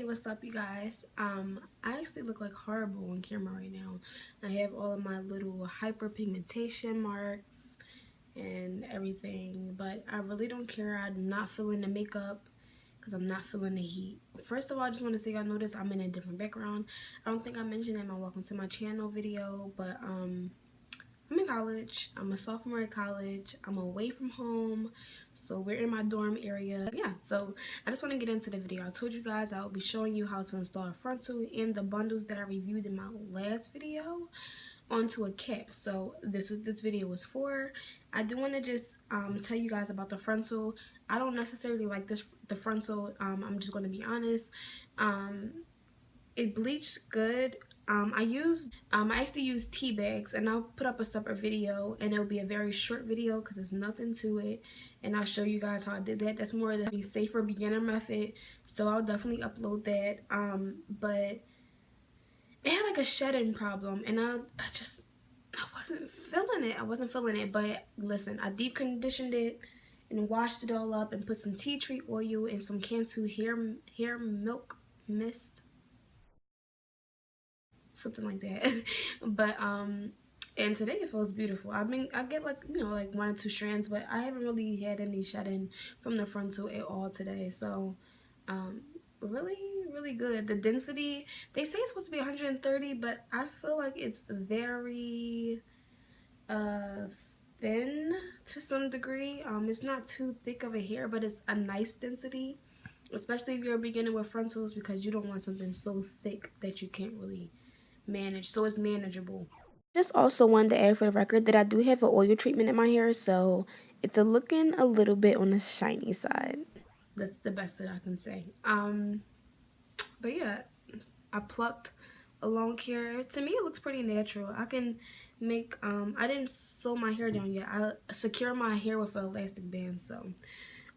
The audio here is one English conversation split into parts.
Hey, what's up, you guys? I actually look like horrible on camera right now. I have all of my little hyperpigmentation marks and everything, but I really don't care. I'm not feeling the makeup because I'm not feeling the heat. First of all, I just want to say, y'all notice I'm in a different background. I don't think I mentioned in my welcome to my channel video, but I'm in college. I'm a sophomore at college. I'm away from home. So we're in my dorm area. Yeah, so I just want to get into the video. I told you guys I will be showing you how to install a frontal and the bundles that I reviewed in my last video onto a cap. So this video was for. I do want to just tell you guys about the frontal. I don't necessarily like the frontal. I'm just going to be honest. It bleached good. I actually used tea bags, and I'll put up a separate video, and it'll be a very short video because there's nothing to it, and I'll show you guys how I did that. That's more the safer beginner method, so I'll definitely upload that. But it had like a shedding problem, and I wasn't feeling it. I wasn't feeling it. But listen, I deep conditioned it and washed it all up and put some tea tree oil and some Cantu hair milk mist, something like that. But and today it feels beautiful. I get like, you know, like 1 or 2 strands, but I haven't really had any shedding from the frontal at all today. So really good. The density, they say it's supposed to be 130, but I feel like it's very thin to some degree. It's not too thick of a hair, but it's a nice density, especially if you're a beginner with frontals, because you don't want something so thick that you can't really manage. So it's manageable. Just also wanted to add for the record that I do have an oil treatment in my hair, so it's looking a little bit on the shiny side. That's the best that I can say. But yeah, I plucked a long hair. To me, it looks pretty natural. I can make, I didn't sew my hair down yet. I secure my hair with an elastic band, so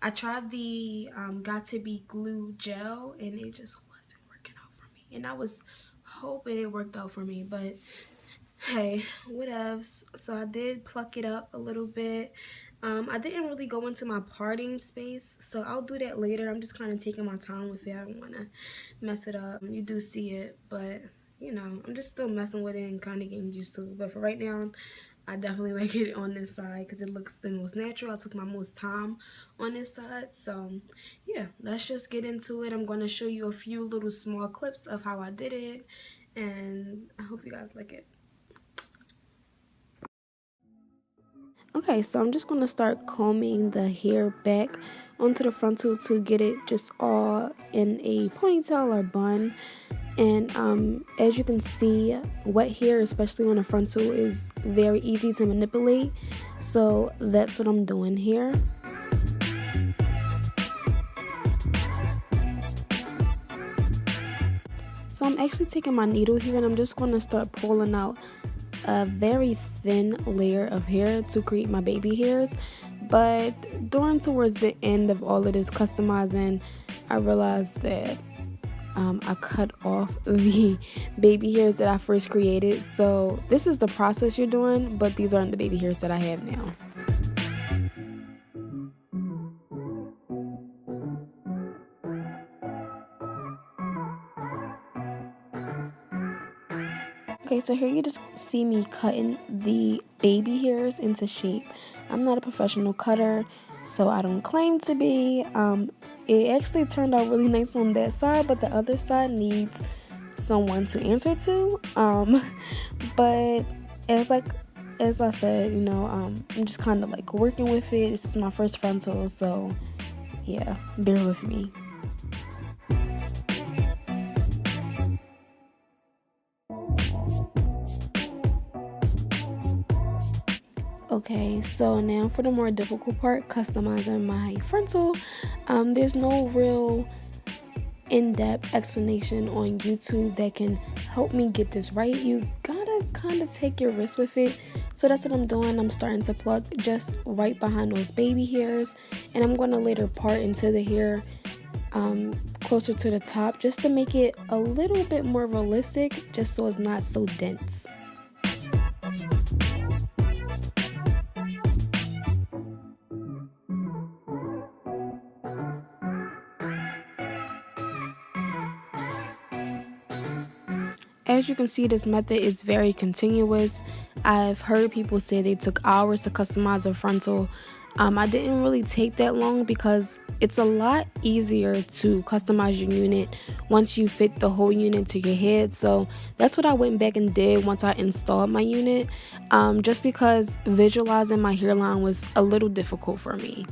I tried the Got To Be Glue gel, and it just wasn't working out for me. And I was hoping it worked out for me, but hey, whatevs. So I did pluck it up a little bit. I didn't really go into my parting space, so I'll do that later. I'm just kind of taking my time with it. I don't want to mess it up. You do see it, but you know, I'm just still messing with it and kind of getting used to it. But for right now, I definitely like it on this side because it looks the most natural. I took my most time on this side. So yeah, let's just get into it. I'm going to show you a few little small clips of how I did it, and I hope you guys like it. Okay, so I'm just going to start combing the hair back onto the frontal to get it just all in a ponytail or bun. And as you can see, wet hair, especially on the frontal, is very easy to manipulate. So that's what I'm doing here. So I'm actually taking my needle here, and I'm just going to start pulling out a very thin layer of hair to create my baby hairs. But towards the end of all of this customizing, I realized that I cut off the baby hairs that I first created. So this is the process you're doing, but these aren't the baby hairs that I have now. Okay, so here you just see me cutting the baby hairs into shape. I'm not a professional cutter, so I don't claim to be. It actually turned out really nice on that side, but the other side needs someone to answer to. But as I said, you know, I'm just kind of like working with it. This is my first frontal, so yeah, bear with me. Okay, so now for the more difficult part, customizing my frontal. There's no real in-depth explanation on YouTube that can help me get this right. You gotta kind of take your risk with it. So that's what I'm doing. I'm starting to pluck just right behind those baby hairs, and I'm going to later part into the hair closer to the top just to make it a little bit more realistic, just so it's not so dense. as you can see, this method is very continuous. I've heard people say they took hours to customize a frontal. I didn't really take that long because it's a lot easier to customize your unit once you fit the whole unit to your head. So that's what I went back and did once I installed my unit, just because visualizing my hairline was a little difficult for me.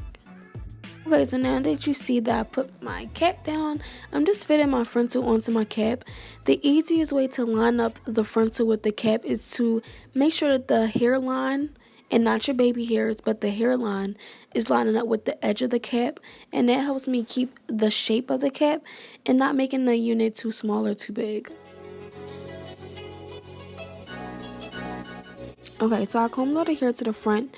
Okay, so now that you see that I put my cap down, I'm just fitting my frontal onto my cap. The easiest way to line up the frontal with the cap is to make sure that the hairline, and not your baby hairs, but the hairline is lining up with the edge of the cap, and that helps me keep the shape of the cap and not making the unit too small or too big. Okay, so I combed all the hair to the front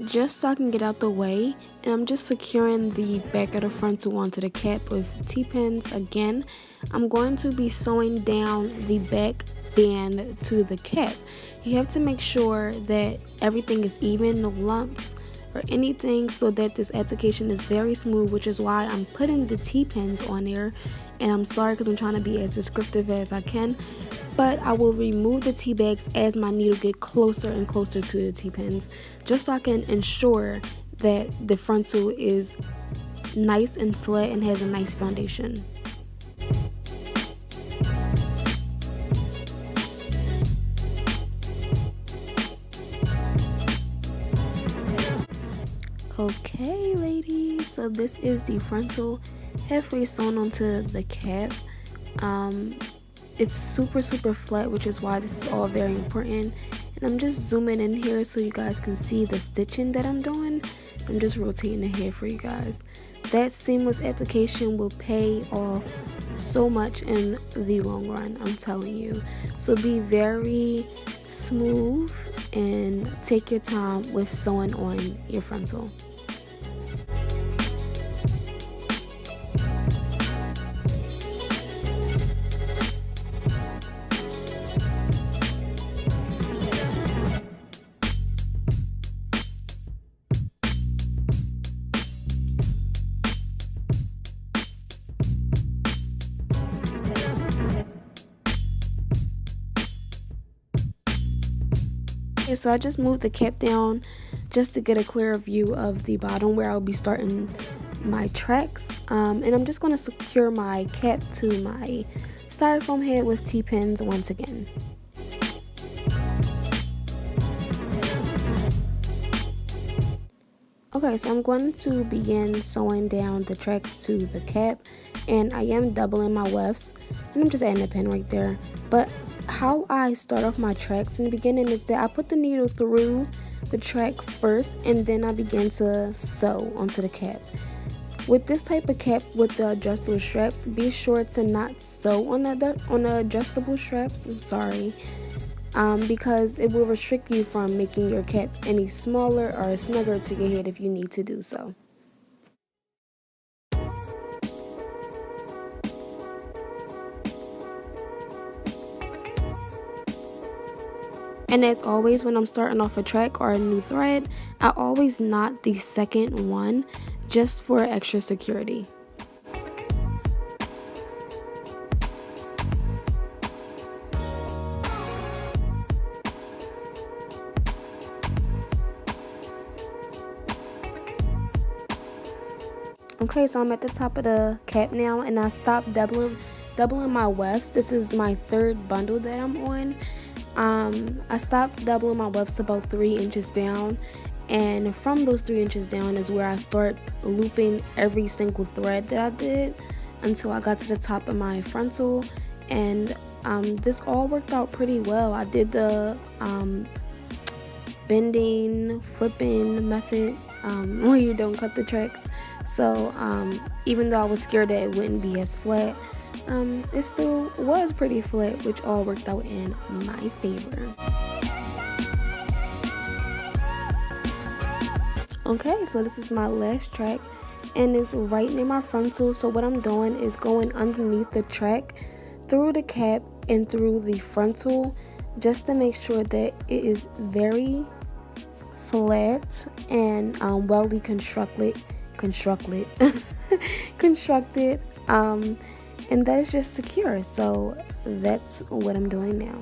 just so I can get out the way, and I'm just securing the back of the frontal onto the cap with T-pins again. I'm going to be sewing down the back band to the cap. You have to make sure that everything is even, no lumps or anything, so that this application is very smooth, which is why I'm putting the T-pins on there. And I'm sorry because I'm trying to be as descriptive as I can, but I will remove the T-bags as my needle get closer and closer to the T-pins, just so I can ensure that the frontal is nice and flat and has a nice foundation. Okay, ladies, so this is the frontal halfway sewn onto the cap. It's super flat, which is why this is all very important. And I'm just zooming in here so you guys can see the stitching that I'm doing. I'm just rotating the hair for you guys. That seamless application will pay off so much in the long run, I'm telling you. So be very smooth and take your time with sewing on your frontal. Okay, so I just moved the cap down just to get a clearer view of the bottom where I'll be starting my tracks. And I'm just going to secure my cap to my styrofoam head with T-pins once again. Okay, so I'm going to begin sewing down the tracks to the cap, and I am doubling my wefts, and I'm just adding a pin right there. But how I start off my tracks in the beginning is that I put the needle through the track first, and then I begin to sew onto the cap. With this type of cap with the adjustable straps, be sure to not sew on the adjustable straps. I'm sorry. Because it will restrict you from making your cap any smaller or snugger to your head if you need to do so. And as always, when I'm starting off a track or a new thread, I always knot the second one just for extra security. Okay, so I'm at the top of the cap now, and I stopped doubling my wefts. This is my third bundle that I'm on. I stopped doubling my wefts about 3 inches down, and from those 3 inches down is where I start looping every single thread that I did until I got to the top of my frontal. And this all worked out pretty well. I did the bending, flipping method where you don't cut the tracks. So even though I was scared that it wouldn't be as flat, it still was pretty flat, which all worked out in my favor. Okay, so this is my last track, and it's right near my frontal. So what I'm doing is going underneath the track, through the cap, and through the frontal, just to make sure that it is very flat and wellly constructed. and that is just secure. So that's what I'm doing now.